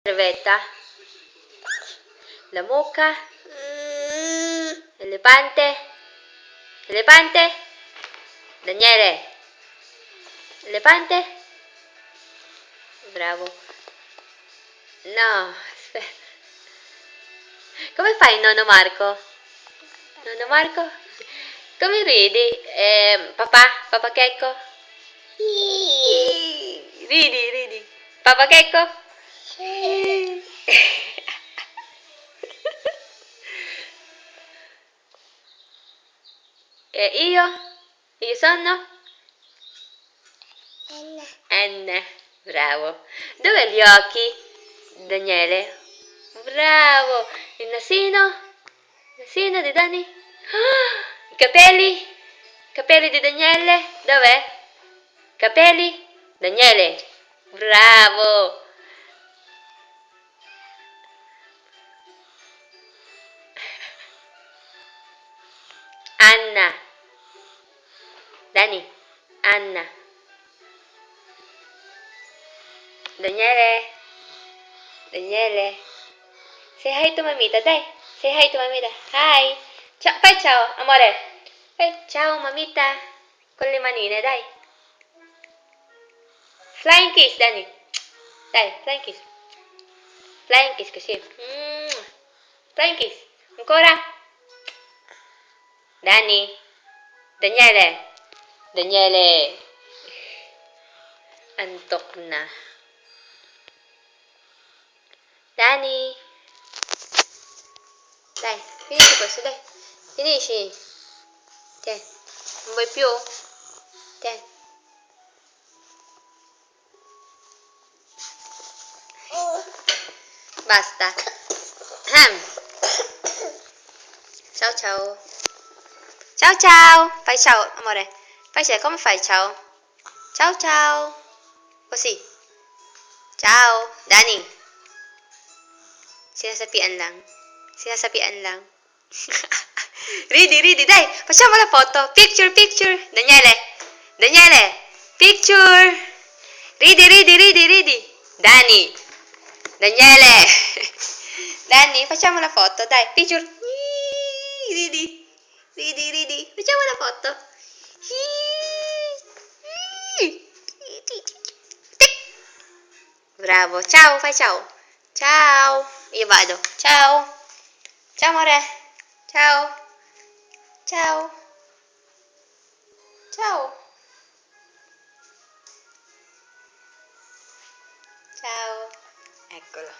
Cervetta, la mucca, elefante, elefante, Daniele, elefante, bravo, no, aspetta, come fai nonno Marco? Nonno Marco? Come ridi? Papà Checco? Ridi, Papà Checco? E io? Io sono? N. Bravo. Dove gli occhi, Daniele? Bravo. Il nasino? Il nasino di Dani? I capelli? Capelli di Daniele? Dov'è? Capelli? Daniele? Bravo. Anna. Dani. Anna. Daniele? Daniele? Say hi to mamita, dai. Say hi to mamita. Hi. Ciao, fai ciao, amore. Fai ciao, mamita. Con le manine, dai. Flying kiss, Dani. Dai, flying kiss. Flying kiss così. Flying kiss. Ancora. Dani. Daniele. Daniele. Antok na. Dani. Dai, finisci questo, dai. Finisci. Tieni. Non vuoi più? Tieni. Basta. Ciao ciao. Ciao ciao. Fai ciao, amore. Fai ciao, come fai ciao? Ciao ciao. Così. Ciao. Dani. Sinasapian lang. Sinasapian lang. Ridi, dai. Facciamo la foto. Picture, picture. Daniele. Daniele. Picture. Ridi. Dani. Daniele. Dani, facciamo la foto, dai. Picture. Ridi. Facciamo la foto. Bravo. Ciao, fai ciao. Ciao. Io vado. Ciao. Ciao, amore. Ciao. Ciao. Ciao. Ciao. Eccolo.